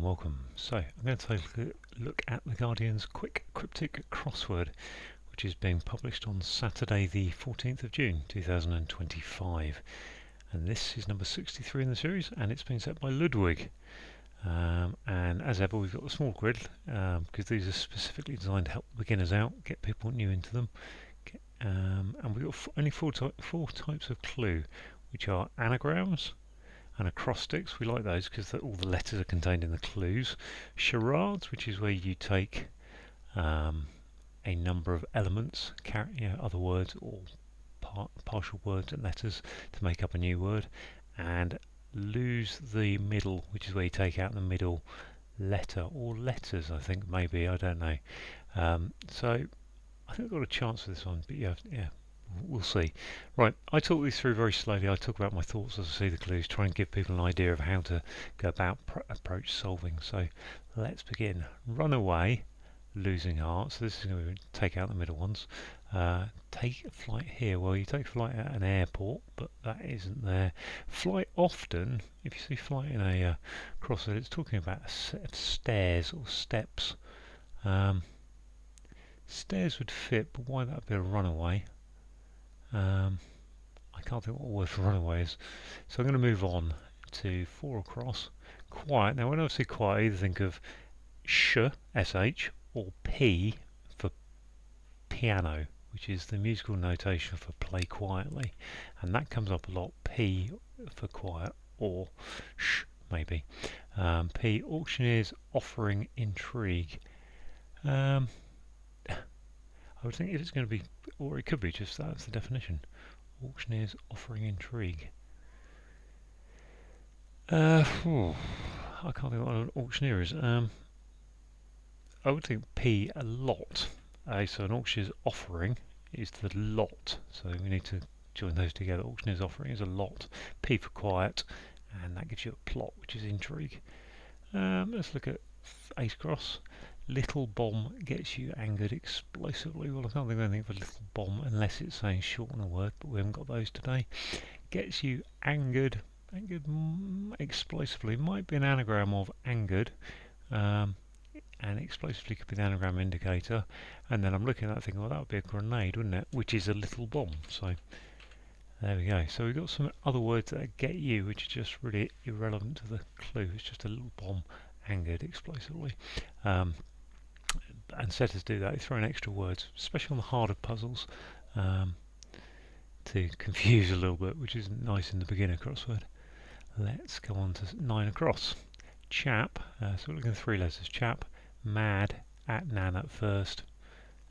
welcome. So I'm going to take a look at the Guardian's Quick Cryptic crossword, which is being published on Saturday the 14th of June 2025. And this is number 63 in the series, and it's been set by Ludwig. And as ever, we've got a small grid, because these are specifically designed to help beginners out, get people new into them. And we've got only four types of clue, which are anagrams and acrostics. We like those because all the letters are contained in the clues. Charades, which is where you take a number of elements, other words or partial words and letters to make up a new word. And lose the middle, which is where you take out the middle letter or letters, I think, maybe, I don't know. So I think I've got a chance for this one, but yeah, we'll see. Right, I talk these through very slowly. I talk about my thoughts as I see the clues, try and give people an idea of how to go about approach solving. So let's begin. Runaway, losing heart. So this is going to take out the middle ones. Take a flight here. Well, you take a flight at an airport, but that isn't there. Flight often, if you see flight in a crossword, it's talking about a set of stairs or steps. Stairs would fit, but why that would be a runaway? I can't think what word for runaway is. So I'm going to move on to 4 across. Quiet. Now when I say quiet, I either think of sh, sh, or p for piano, which is the musical notation for play quietly. And that comes up a lot. P for quiet, or sh, maybe. P, auctioneers offering intrigue. I would think if it's going to be, or it could be just that's the definition. Auctioneers offering intrigue. I can't think what an auctioneer is. I would think P, a lot. So an auctioneer's offering is the lot. So we need to join those together. Auctioneer's offering is a lot. P for quiet, and that gives you a plot, which is intrigue. Let's look at ace cross. Little bomb gets you angered explosively. Well, I can't think of anything for little bomb unless it's saying shorten a word, but we haven't got those today. Gets you angered explosively. Might be an anagram of angered, and explosively could be the anagram indicator. And then I'm looking at that thinking, well, that would be a grenade, wouldn't it? Which is a little bomb. So there we go. So we've got some other words that get you, which are just really irrelevant to the clue. It's just a little bomb angered explosively. And setters do that, they throw in extra words, especially on the harder puzzles, to confuse a little bit, which isn't nice in the beginner crossword. Let's go on to 9 across. Chap, so we're looking at 3 letters. Chap, mad, at nan at first.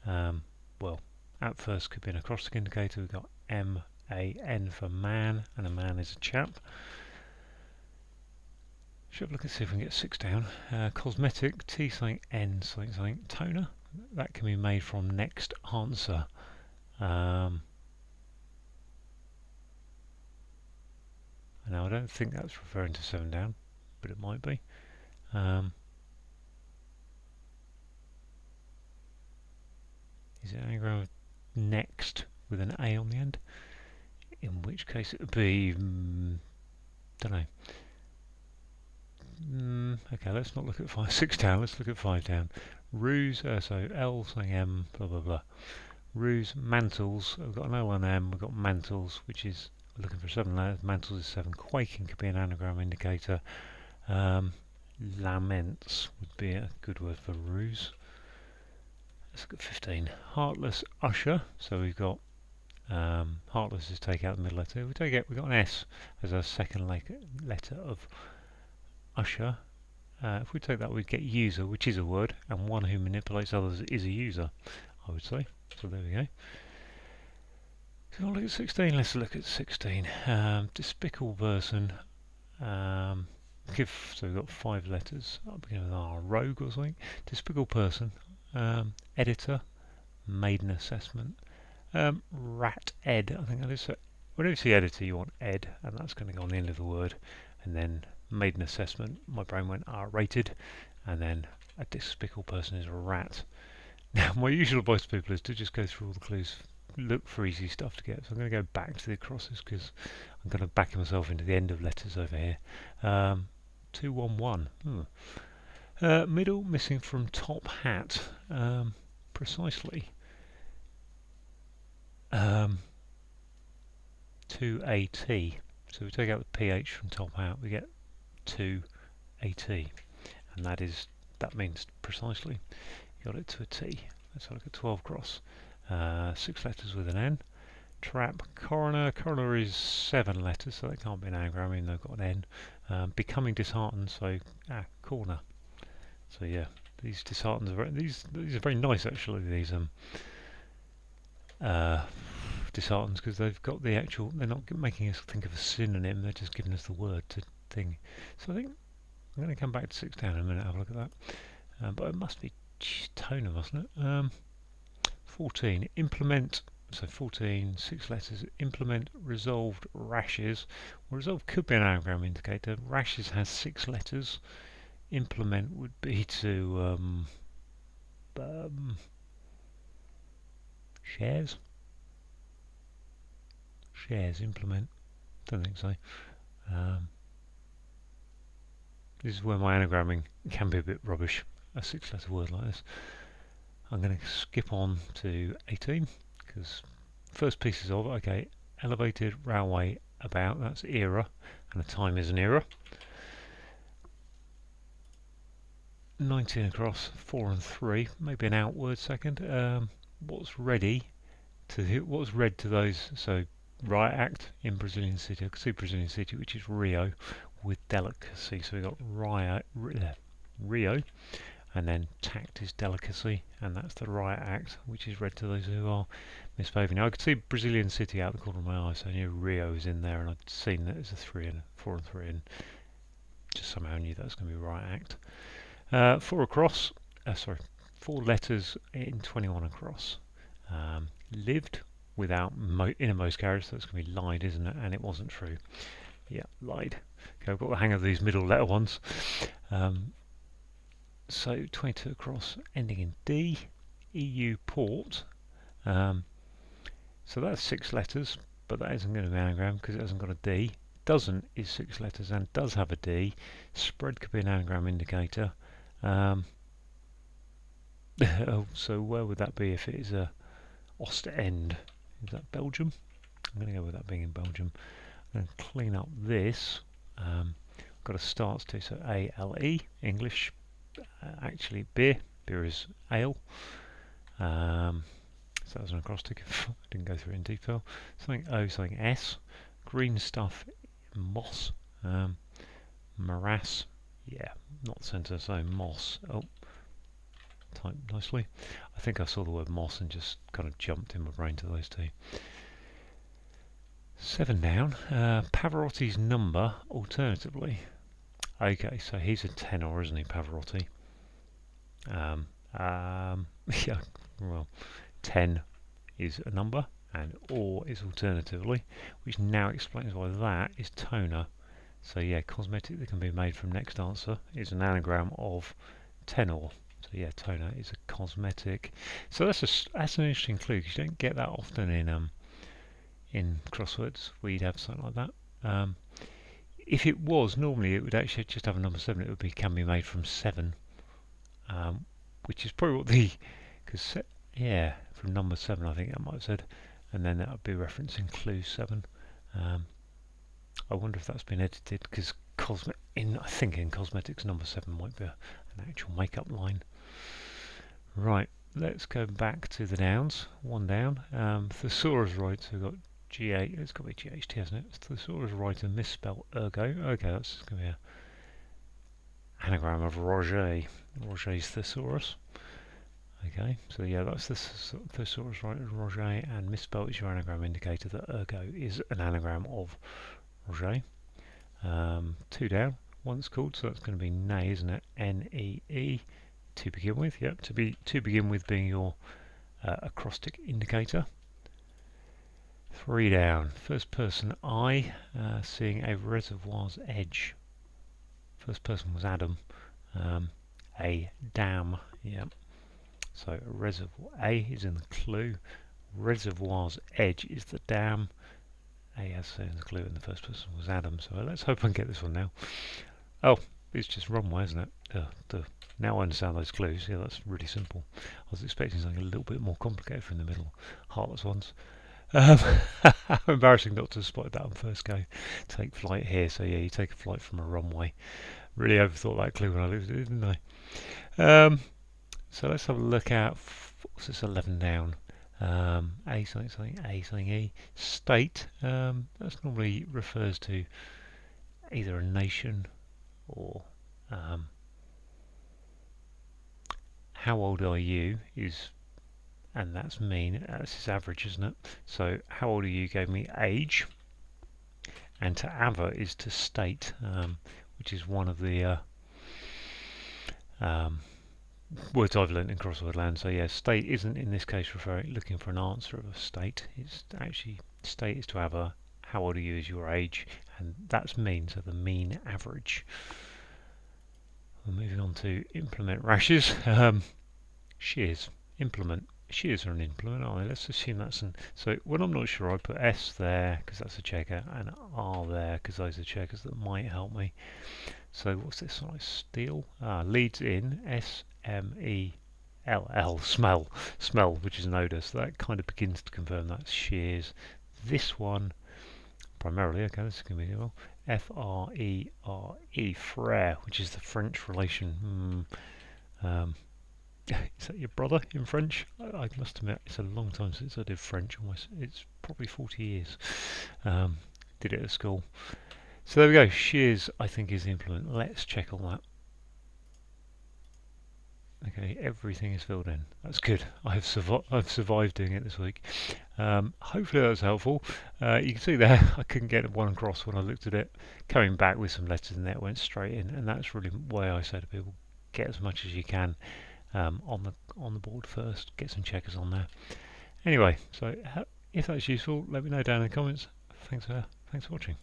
Well, at first could be an acrostic indicator. We've got M-A-N for man, and a man is a chap. Should have a look and see if we can get 6 down. Cosmetic, T something, N something something. Toner, that can be made from next answer. Now I don't think that's referring to 7 down, but it might be. Is it anagram of next with an A on the end? In which case it would be, don't know. Okay, let's not look at 6 down, let's look at 5 down. Ruse, so L saying M, blah blah blah. Ruse, mantles, we've got an L and M, we've got mantles, which is, we're looking for 7 letters, mantles is 7. Quaking could be an anagram indicator. Laments would be a good word for ruse. Let's look at 15. Heartless, usher, so we've got heartless is take out the middle letter. We've got an S as our second letter of usher. If we take that, we'd get user, which is a word, and one who manipulates others is a user, I would say. So there we go. So we'll look at 16. Let's look at 16. Despicable person. So we've got 5 letters. I'll begin with R. Rogue or something. Despicable person. Editor. Maiden assessment. Rat ed. I think that is. So whenever you see editor, you want ed, and that's going to go on the end of the word, and then maiden assessment, my brain went R-rated, and then a despicable person is a rat. Now my usual advice to people is to just go through all the clues, look for easy stuff to get, so I'm going to go back to the crosses because I'm going to back myself into the end of letters over here. 211. Middle missing from top hat. Precisely. 2AT. So we take out the PH from top hat, we get 2AT. And that means precisely. You got it to a T. Let's have a look at 12 cross. 6 letters with an N. Trap, coroner. Coroner is 7 letters, so that can't be an anagram, even though I've got an N. Becoming disheartened, so corner. So yeah, these disheartened are these are very nice actually. These disheartened, because they've got the actual. They're not making us think of a synonym. They're just giving us the word to thing. So I think I'm going to come back to 6 down in a minute. Have a look at that. But it must be toner, mustn't it? 14. Implement. So 14, 6 letters. Implement resolved rashes. Well, resolved could be an anagram indicator. Rashes has 6 letters. Implement would be to shares. Shares implement. Don't think so. This is where my anagramming can be a bit rubbish. A 6-letter word like this. I'm going to skip on to 18 because first pieces of okay, elevated, railway, about, that's era, and a time is an era. 19 across, 4 and 3, maybe an outward second. What's read to those? So riot act in Brazilian city. I can see Brazilian city, which is Rio, with delicacy. So we got Rio, and then tact is delicacy, and that's the riot act, which is read to those who are misbehaving. Now I could see Brazilian city out of the corner of my eye, so I knew Rio is in there, and I'd seen that it's a 3 and 4 and 3, and just somehow knew that was going to be riot act. 4 across, 4 letters in 21 across. Lived without innermost carriage, so that's going to be lied, isn't it? And it wasn't true. Yeah, lied. Okay, I've got the hang of these middle letter ones. So 22 across, ending in D. EU port. So that's 6 letters, but that isn't going to be an anagram because it hasn't got a D. Doesn't is 6 letters and does have a D. Spread could be an anagram indicator. So where would that be if it is a Ostend? Is that Belgium? I'm going to go with that being in Belgium. I'm going to clean up this. Got a starts to, so ALE, English. Actually beer. Beer is ale. So that was an acrostic. I didn't go through it in detail. Something O, something S. Green stuff, moss. Morass. Yeah, not centre, so moss. Oh, typed nicely. I think I saw the word moss and just kind of jumped in my brain to those two. 7 down. Pavarotti's number, alternatively. Okay, so he's a tenor, isn't he, Pavarotti? Yeah, well, 10 is a number, and or is alternatively, which now explains why that is toner. So yeah, cosmetic that can be made from next answer is an anagram of tenor. So yeah, toner is a cosmetic. So that's an interesting clue because you don't get that often in crosswords where you'd have something like that. If it was, normally it would actually just have a number 7. It would be can be made from 7, which is probably what because yeah, from number 7 I think that might have said, and then that would be referencing clue 7. I wonder if that's been edited because I think in cosmetics number 7 might be an actual makeup line. Right, let's go back to the nouns. 1 down. Thesaurus right, so we've got G8, it's got to be GHT, hasn't it? Thesaurus right and misspelled ergo. Okay, that's going to be an anagram of Roger. Roger's thesaurus. Okay, so yeah, that's the thesaurus right of Roger, and misspelled is your anagram indicator that ergo is an anagram of Roger. 2 down, once called, so that's going to be nay, isn't it? N-E-E, to begin with, yep, to begin with being your acrostic indicator. 3 down, first person I, seeing a reservoir's edge. First person was Adam. A dam, yep. So a reservoir, A is in the clue, reservoir's edge is the dam. A has in the clue, and the first person was Adam. So let's hope I can get this one now. Oh, it's just runway, isn't it? Now I understand those clues. Yeah, that's really simple. I was expecting something a little bit more complicated from the middle. Heartless ones. Um, how embarrassing not to have spotted that on first go. Take flight here. So yeah, you take a flight from a runway. Really overthought that clue when I looked at it, didn't I? So let's have a look at, what's this, 11 down. A something something, A something E. State, that normally refers to either a nation or how old are you is, and that's mean, this is average, isn't it? So how old are you gave me age, and to ava is to state, which is one of the words I've learnt in crossword land. So yeah, state isn't in this case looking for an answer of a state. It's actually, state is to have a, how old are you is your age, and that's mean, so the mean average. We're moving on to implement rashes. Shears, implement. Shears are an implement, aren't they? Let's assume that's an. So when I'm not sure, I put S there because that's a checker, and R there because those are checkers that might help me. So what's this like? Steel leads in SMELL, smell, which is an odour. So that kind of begins to confirm that's shears. This one primarily, okay, this is going to be well. Frere, frere, which is the French relation. Is that your brother in French? I must admit, it's a long time since I did French. Almost, it's probably 40 years. Did it at school. So there we go. Shears, I think, is the implement. Let's check all that. Okay, everything is filled in. That's good. I've survived doing it this week. Hopefully that was helpful. You can see there I couldn't get one across when I looked at it. Coming back with some letters in there, it went straight in, and that's really why I say to people, get as much as you can on the board first. Get some checkers on there. Anyway, so if that's useful, let me know down in the comments. Thanks for watching.